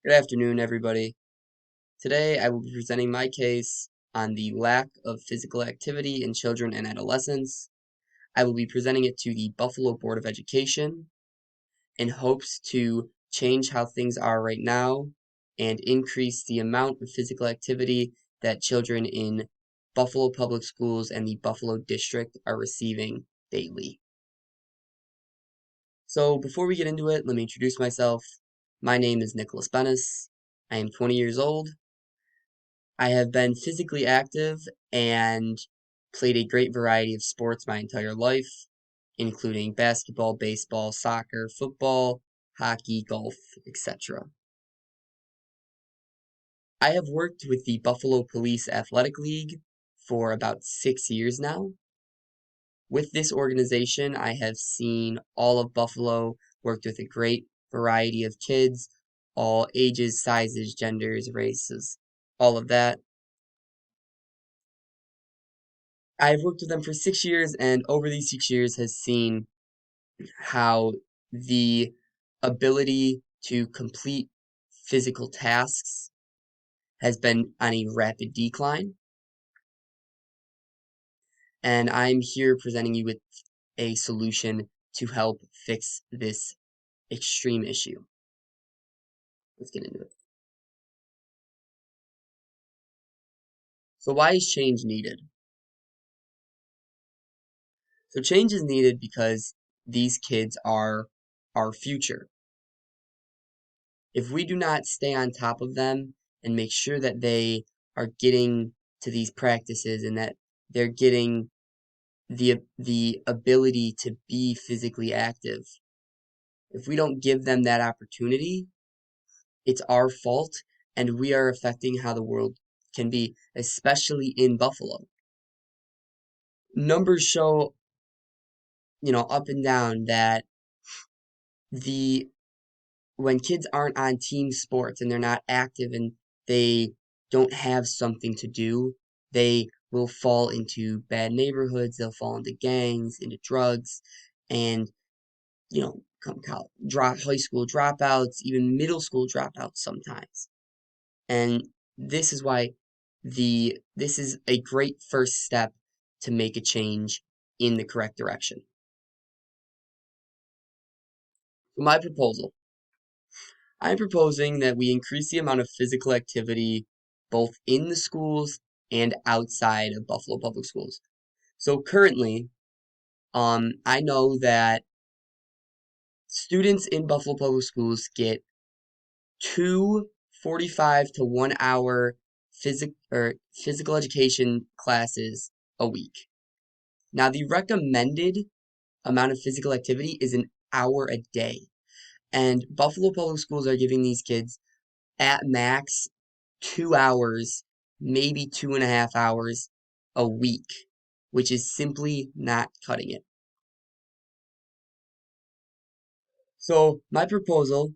Good afternoon, everybody. Today I will be presenting my case on the lack of physical activity in children and adolescents. I will be presenting it to the Buffalo Board of Education in hopes to change how things are right now and increase the amount of physical activity that children in Buffalo Public Schools and the Buffalo District are receiving daily. So before we get into it, let me introduce myself. My name is Nicholas Bennis. I am 20 years old. I have been physically active and played a great variety of sports my entire life, including basketball, baseball, soccer, football, hockey, golf, etc. I have worked with the Buffalo Police Athletic League for about 6 years now. With this organization, I have seen all of Buffalo, worked with a great variety of kids, all ages, sizes, genders, races, all of that. I've worked with them for 6 years, and over these 6 years has seen how the ability to complete physical tasks has been on a rapid decline. And I'm here presenting you with a solution to help fix this extreme issue. Let's get into it. So why is change needed? So change is needed because these kids are our future. If we do not stay on top of them and make sure that they are getting to these practices and that they're getting the ability to be physically active, if we don't give them that opportunity, it's our fault and we are affecting how the world can be, especially in Buffalo. Numbers show, up and down that the when kids aren't on team sports and they're not active and they don't have something to do, they will fall into bad neighborhoods, they'll fall into gangs, into drugs, and come college, high school dropouts, even middle school dropouts sometimes. And this is why this is a great first step to make a change in the correct direction. My proposal. I'm proposing that we increase the amount of physical activity both in the schools and outside of Buffalo Public Schools. So currently, I know that students in Buffalo Public Schools get two 45 to 1 hour physical education classes a week. Now, the recommended amount of physical activity is an hour a day. And Buffalo Public Schools are giving these kids at max 2 hours, maybe 2.5 hours a week, which is simply not cutting it. So, my proposal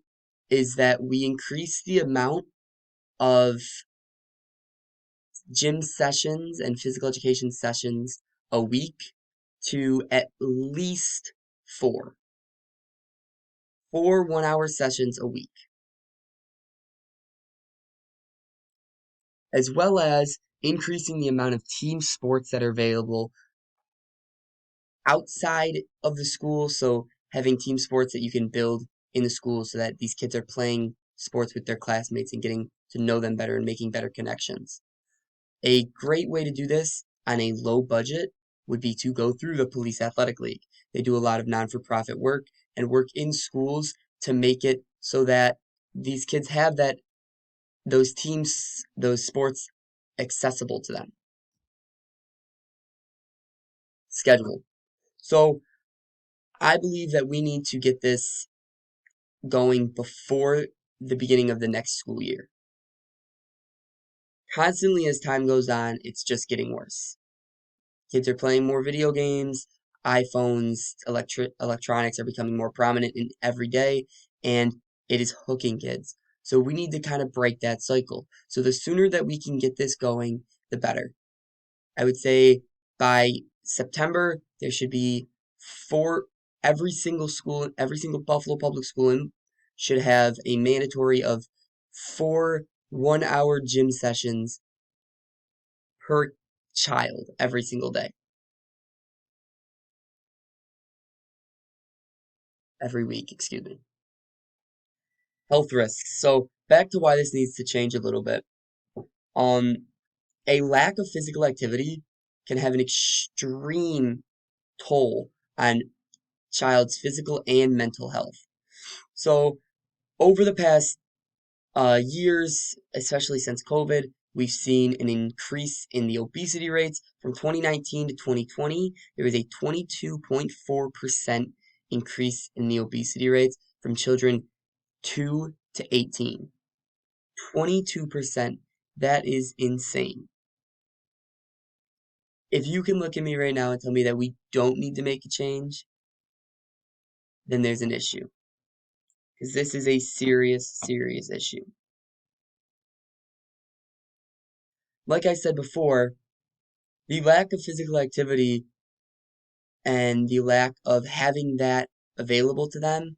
is that we increase the amount of gym sessions and physical education sessions a week to at least four. 4 1 hour sessions a week, as well as increasing the amount of team sports that are available outside of the school. So having team sports that you can build in the school so that these kids are playing sports with their classmates and getting to know them better and making better connections. A great way to do this on a low budget would be to go through the Police Athletic League. They do a lot of non-for-profit work and work in schools to make it so that these kids have those teams, those sports accessible to them. Schedule. So I believe that we need to get this going before the beginning of the next school year. Constantly as time goes on, it's just getting worse. Kids are playing more video games, iPhones, electronics are becoming more prominent in every day, and it is hooking kids. So we need to kind of break that cycle. So the sooner that we can get this going, the better. I would say by September, there should be every single school, every single Buffalo public school should have a mandatory of 4 1-hour gym sessions per child every single day, every week, excuse me. Health risks. So back to why this needs to change a little bit. Um, a lack of physical activity can have an extreme toll on child's physical and mental health. So over the past years, especially since COVID, we've seen an increase in the obesity rates. From 2019 to 2020, there was a 22.4% increase in the obesity rates from children 2 to 18. 22%. That is insane. If you can look at me right now and tell me that we don't need to make a change, then there's an issue. Because this is a serious, serious issue. Like I said before, the lack of physical activity and the lack of having that available to them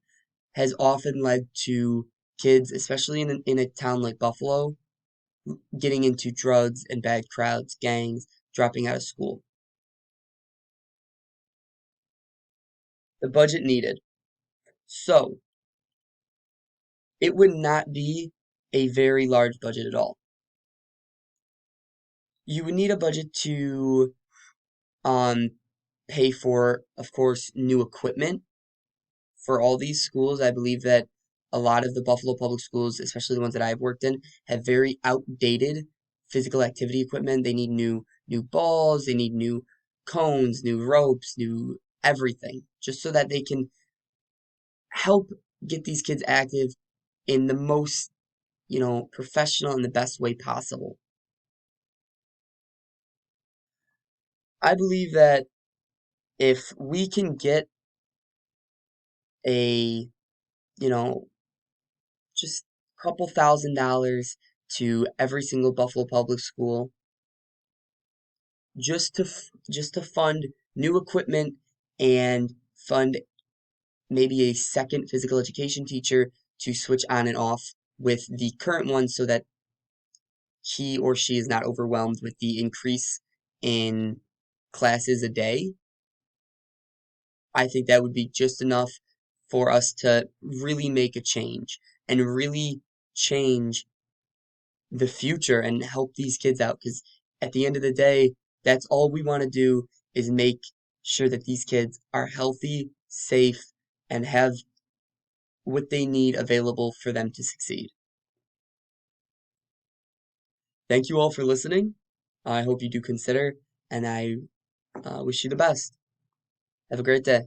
has often led to kids, especially in a town like Buffalo, getting into drugs and bad crowds, gangs, dropping out of school. The budget needed. So, it would not be a very large budget at all. You would need a budget to um, pay for, of course, new equipment for all these schools. I believe that a lot of the Buffalo public schools, especially the ones that I've worked in, have very outdated physical activity equipment. They need new balls, they need new cones, new ropes, new everything, just so that they can help get these kids active in the most, professional and the best way possible. I believe that if we can get a, you know, just a couple $1,000s to every single Buffalo public school just to fund new equipment and fund maybe a second physical education teacher to switch on and off with the current one so that he or she is not overwhelmed with the increase in classes a day. I think that would be just enough for us to really make a change and really change the future and help these kids out. Because at the end of the day, that's all we want to do is make sure that these kids are healthy, safe, and have what they need available for them to succeed. Thank you all for listening. I hope you do consider, and I wish you the best. Have a great day.